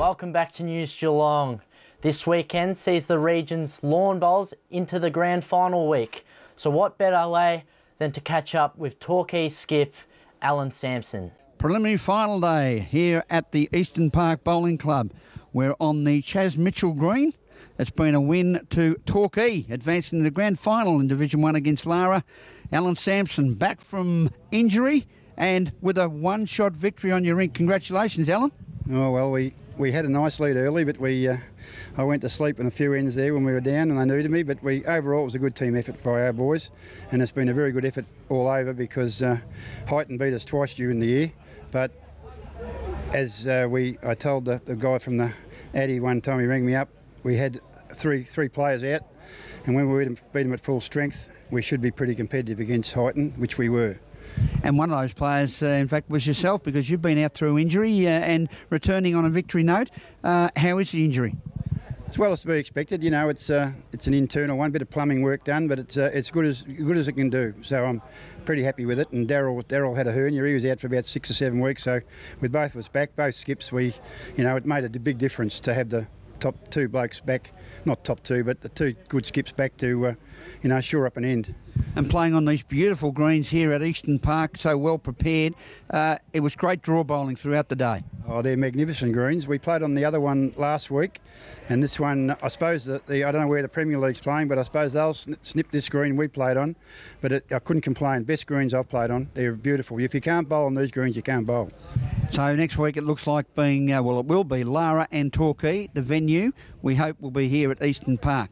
Welcome back to News Geelong. This weekend sees the region's lawn bowls into the grand final week. So what better way than to catch up with Torquay skip Alan Sampson. Preliminary final day here at the Eastern Park Bowling Club. We're on the Chas Mitchell Green. It's been a win to Torquay, advancing to the grand final in Division 1 against Lara. Alan Sampson back from injury and with a one-shot victory on your rink. Congratulations, Alan. Oh, well, we had a nice lead early, but I went to sleep in a few ends there when we were down and they needed me, but overall it was a good team effort by our boys, and it's been a very good effort all over because Highton beat us twice during the year, but as I told the guy from the Addy one time, he rang me up, we had three players out, and when we beat them at full strength, we should be pretty competitive against Highton, which we were. And one of those players, in fact, was yourself, because you've been out through injury and returning on a victory note. How is the injury? As well as to be expected, you know, it's an internal one, bit of plumbing work done, but it's good as it can do. So I'm pretty happy with it. And Daryl had a hernia; he was out for about 6 or 7 weeks. So with both of us back, both skips, it made a big difference to have the top two blokes back, not top two, but the two good skips back to shore up an end. And playing on these beautiful greens here at Eastern Park, so well prepared. It was great draw bowling throughout the day. Oh, they're magnificent greens. We played on the other one last week, and this one, I suppose I don't know where the Premier League's playing, but I suppose they'll snip this green we played on. But I couldn't complain. Best greens I've played on. They're beautiful. If you can't bowl on these greens, you can't bowl. So next week it looks like being, it will be Lara and Torquay, the venue. We hope will be here at Eastern Park.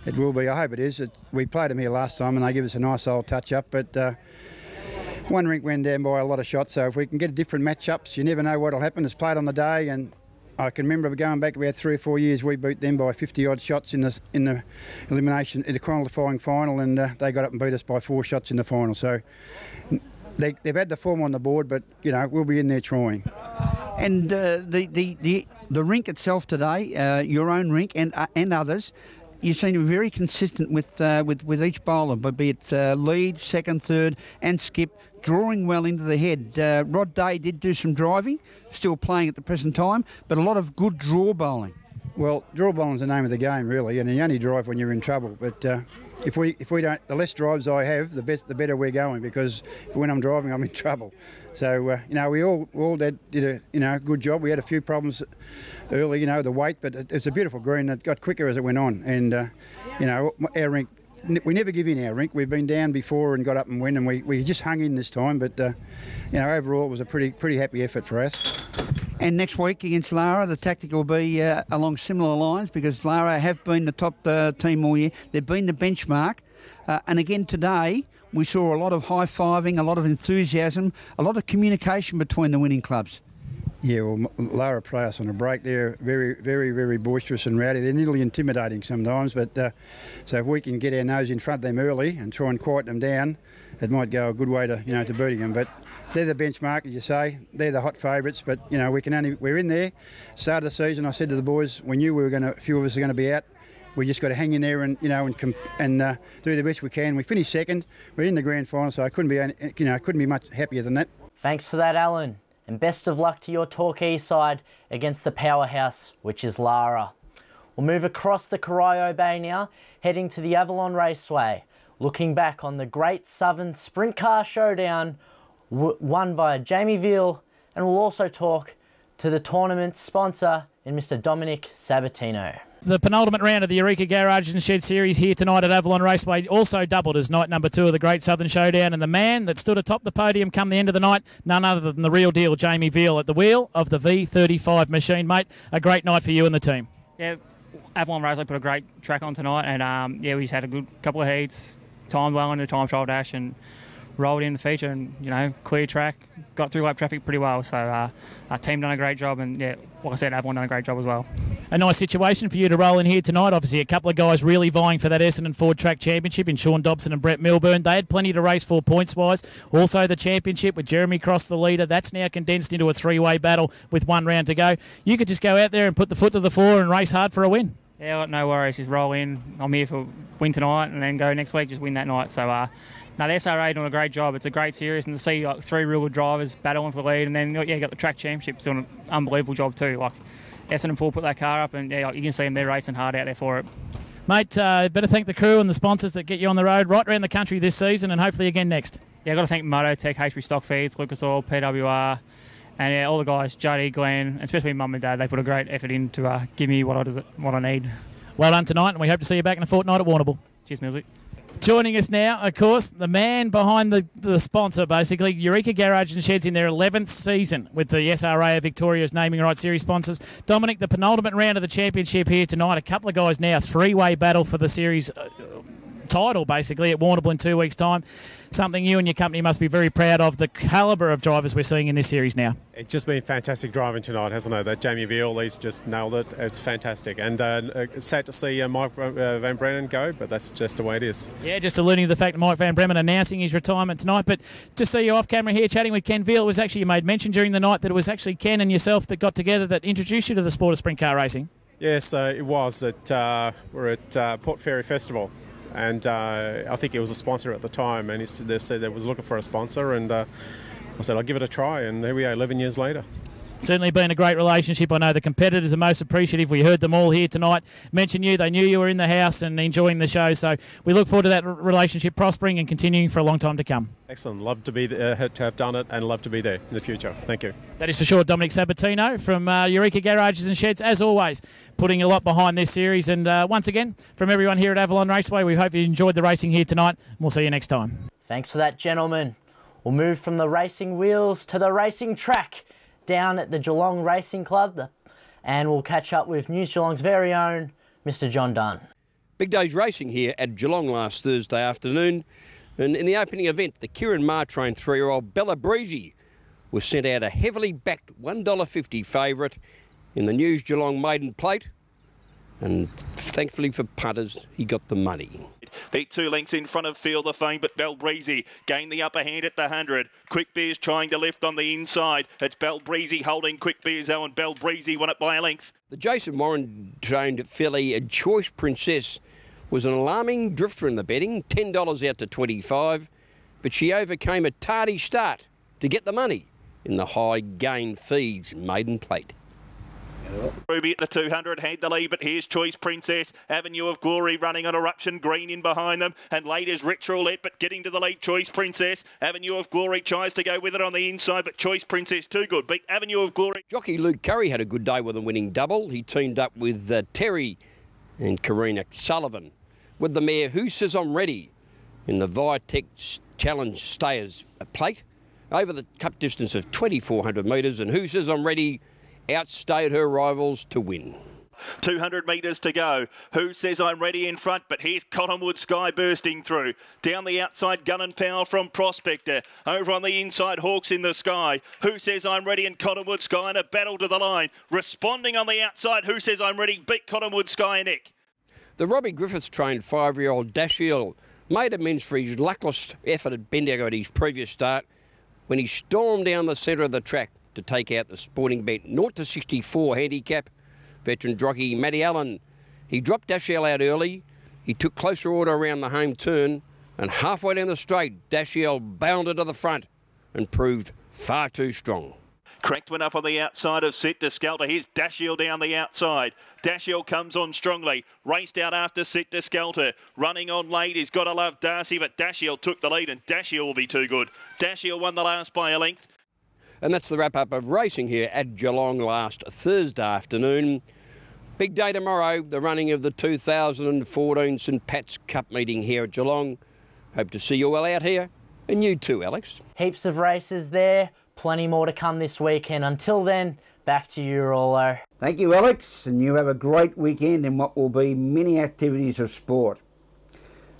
It will be, I hope it is. We played them here last time and they give us a nice old touch-up, but one rink went down by a lot of shots, so if we can get different match-ups, you never know what will happen. It's played on the day, and I can remember going back about 3 or 4 years, we beat them by 50-odd shots in the elimination, in the qualifying final, and they got up and beat us by 4 shots in the final. So they've had the form on the board, but, we'll be in there trying. And the rink itself today, your own rink and others, you seem to be very consistent with each bowler, but be it lead, second, third and skip, drawing well into the head. Rod Day did do some driving, still playing at the present time, but a lot of good draw bowling. Well, draw bowling's the name of the game, really, and you only drive when you're in trouble. But if we don't, the less drives I have, the better we're going, because when I'm driving, I'm in trouble. So we all did a good job. We had a few problems early, the weight, but it's a beautiful green. It got quicker as it went on, and our rink, we never give in our rink. We've been down before and got up and win, and we just hung in this time. But overall, it was a pretty happy effort for us. And next week against Lara, the tactic will be along similar lines, because Lara have been the top team all year. They've been the benchmark. And again today, we saw a lot of high-fiving, a lot of enthusiasm, a lot of communication between the winning clubs. Yeah, well, Lara play us on a break. They're very, very, very boisterous and rowdy. They're nearly intimidating sometimes, but so if we can get our nose in front of them early and try and quiet them down, it might go a good way to to beating them. But they're the benchmark, as you say. They're the hot favourites, but we're in there. Start of the season, I said to the boys, we knew a few of us are going to be out. We just got to hang in there and do the best we can. We finished second. We're in the grand final, so I couldn't be much happier than that. Thanks for that, Alan, and best of luck to your Torquay side against the powerhouse, which is Lara. We'll move across the Corio Bay now, heading to the Avalon Raceway, looking back on the Great Southern Sprint Car Showdown won by Jamie Veal, and we'll also talk to the tournament's sponsor in Mr. Dominic Sabatino. The penultimate round of the Eureka Garage and Shed Series here tonight at Avalon Raceway also doubled as night number 2 of the Great Southern Showdown, and the man that stood atop the podium come the end of the night, none other than the real deal, Jamie Veal, at the wheel of the V35 machine. Mate, a great night for you and the team. Yeah, Avalon Raceway put a great track on tonight, and we just had a good couple of heats, timed well in the time trial dash and rolled in the feature, and clear track, got through lap traffic pretty well. So our team done a great job, and like I said, Avalon done a great job as well. A nice situation for you to roll in here tonight. Obviously, a couple of guys really vying for that Essendon Ford Track Championship in Sean Dobson and Brett Milburn. They had plenty to race for points-wise. Also, the championship with Jeremy Cross the leader. That's now condensed into a 3-way battle with 1 round to go. You could just go out there and put the foot to the floor and race hard for a win. Yeah, no worries. Just roll in. I'm here for win tonight, and then go next week, just win that night. So, the SRA doing a great job. It's a great series, and to see 3 real good drivers battling for the lead, and then you got the track championships doing an unbelievable job too. Essendon 4 put that car up, and yeah, you can see them, they're racing hard out there for it. Mate, better thank the crew and the sponsors that get you on the road right around the country this season and hopefully again next. Yeah, I've got to thank Mototech, HB Stock Feeds, Lucas Oil, PWR, and yeah, all the guys, Jody, Glenn, and especially Mum and Dad. They put a great effort in to give me what I need. Well done tonight, and we hope to see you back in a fortnight at Warrnambool. Cheers, music. Joining us now, of course, the man behind the sponsor, basically, Eureka Garage and Sheds in their 11th season with the SRA of Victoria's naming rights series sponsors. Dominic, the penultimate round of the championship here tonight. A couple of guys now, three-way battle for the series title, basically, at Warrnambool in 2 weeks' time. Something you and your company must be very proud of, the calibre of drivers we're seeing in this series now. It's just been fantastic driving tonight, hasn't it? That Jamie Veal, he's just nailed it. It's fantastic. And it's sad to see Mike Van Brennan go, but that's just the way it is. Yeah, just alluding to the fact that Mike Van Brennan announcing his retirement tonight. But to see you off camera here chatting with Ken Veal, it was actually, you made mention during the night that it was actually Ken and yourself that got together that introduced you to the sport of sprint car racing. Yes, it was. We're at Port Fairy Festival. And I think he was a sponsor at the time, and they said they was looking for a sponsor, and I said I'll give it a try, and here we are 11 years later. Certainly been a great relationship. I know the competitors are most appreciative. We heard them all here tonight mention you. They knew you were in the house and enjoying the show, so we look forward to that relationship prospering and continuing for a long time to come. Excellent. Love to be to have done it, and love to be there in the future. Thank you. That is for sure. Dominic Sabatino from Eureka Garages and Sheds, as always, putting a lot behind this series. And once again, from everyone here at Avalon Raceway, we hope you enjoyed the racing here tonight. We'll see you next time. Thanks for that, gentlemen. We'll move from the racing wheels to the racing track down at the Geelong Racing Club, and we'll catch up with News Geelong's very own Mr. John Dunn. Big day's racing here at Geelong last Thursday afternoon, and in the opening event, the Kieran Martrain 3-year-old Bella Breezy was sent out a heavily backed $1.50 favourite in the News Geelong maiden plate, and thankfully for punters, he got the money. Beat 2 lengths in front of Field of Fame, but Bell Breezy gained the upper hand at the 100. Quick Beers trying to lift on the inside. It's Bell Breezy holding Quick Beers, though, and Bell Breezy won it by a length. The Jason Warren trained filly Choice Princess was an alarming drifter in the betting, $10 out to $25, but she overcame a tardy start to get the money in the high gain feeds maiden plate. Ruby at the 200 had the lead, but here's Choice Princess. Avenue of Glory running on Eruption Green in behind them, and late is Rich Roulette, but getting to the lead, Choice Princess. Avenue of Glory tries to go with it on the inside, but Choice Princess too good. Beat Avenue of Glory. Jockey Luke Curry had a good day with a winning double. He teamed up with Terry and Karina Sullivan with the mare Who Says I'm Ready in the Viatech Challenge Stayers plate over the cup distance of 2,400 metres, and Who Says I'm Ready outstayed her rivals to win. 200 metres to go. Who Says I'm Ready in front, but here's Cottonwood Sky bursting through. Down the outside, Gun and Power from Prospector. Over on the inside, Hawks in the Sky. Who Says I'm Ready and Cottonwood Sky in a battle to the line. Responding on the outside, Who Says I'm Ready beat Cottonwood Sky and Nick. The Robbie Griffiths trained 5-year-old Dashiell made amends for his luckless effort at Bendigo at his previous start when he stormed down the centre of the track to take out the sporting bet 0 to 64 handicap. Veteran jockey Matty Allen, he dropped Dashiell out early. He took closer order around the home turn, and halfway down the straight, Dashiell bounded to the front and proved far too strong. Cracked one up on the outside of Sit to Skelter. Here's Dashiell down the outside. Dashiell comes on strongly. Raced out after Sit to Skelter. Running on late, he's got to love Darcy, but Dashiell took the lead, and Dashiell will be too good. Dashiell won the last by a length. And that's the wrap-up of racing here at Geelong last Thursday afternoon. Big day tomorrow, the running of the 2014 St Pat's Cup meeting here at Geelong. Hope to see you all out here, and you too, Alex. Heaps of races there, plenty more to come this weekend. Until then, back to you, Rollo. Thank you, Alex, and you have a great weekend in what will be many activities of sport.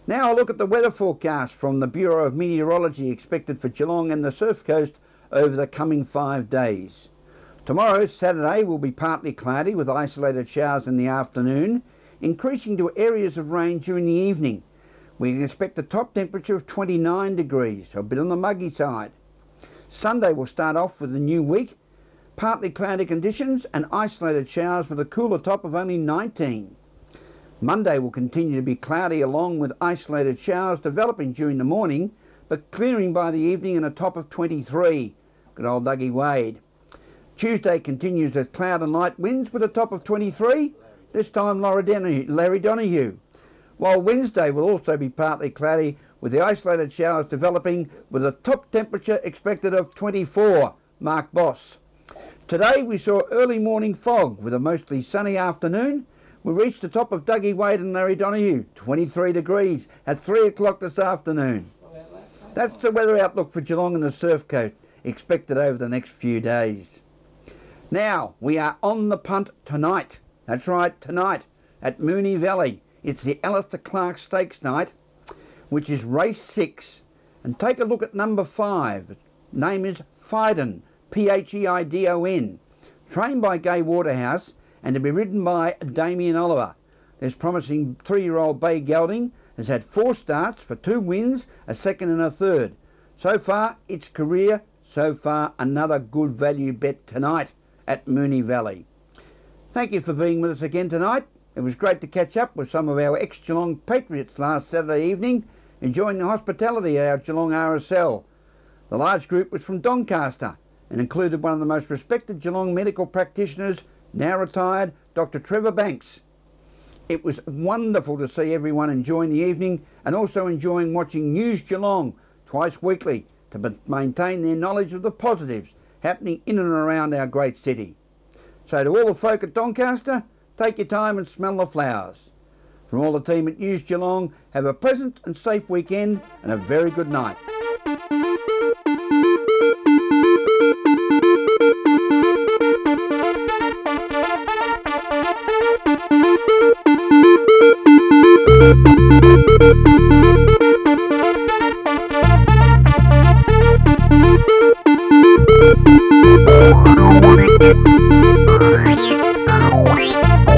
Now a look at the weather forecast from the Bureau of Meteorology expected for Geelong and the Surf Coast over the coming 5 days. Tomorrow, Saturday, will be partly cloudy with isolated showers in the afternoon, increasing to areas of rain during the evening. We can expect a top temperature of 29 degrees, a bit on the muggy side. Sunday will start off with a new week, partly cloudy conditions and isolated showers with a cooler top of only 19. Monday will continue to be cloudy along with isolated showers developing during the morning, but clearing by the evening and a top of 23. Good old Dougie Wade. Tuesday continues with cloud and light winds with a top of 23, this time Larry Donahue. While Wednesday will also be partly cloudy with the isolated showers developing with a top temperature expected of 24, Mark Boss. Today we saw early morning fog with a mostly sunny afternoon. We reached the top of Dougie Wade and Larry Donahue, 23 degrees at 3 o'clock this afternoon. That's the weather outlook for Geelong and the Surf Coast, expected over the next few days. Now, we are on the punt tonight. That's right, tonight at Moonee Valley. It's the Alistair Clark Stakes night, which is race 6. And take a look at number 5. Name is Pheidon, P-H-E-I-D-O-N. Trained by Gay Waterhouse and to be ridden by Damien Oliver. This promising 3-year-old bay gelding has had 4 starts for 2 wins, a second and a third. So far, its career, so far another good value bet tonight at Moonee Valley. Thank you for being with us again tonight. It was great to catch up with some of our ex-Geelong Patriots last Saturday evening, enjoying the hospitality at our Geelong RSL. The large group was from Doncaster and included one of the most respected Geelong medical practitioners, now retired, Dr. Trevor Banks. It was wonderful to see everyone enjoying the evening and also enjoying watching News Geelong twice weekly to maintain their knowledge of the positives happening in and around our great city. So to all the folk at Doncaster, take your time and smell the flowers. From all the team at News Geelong, have a pleasant and safe weekend and a very good night. What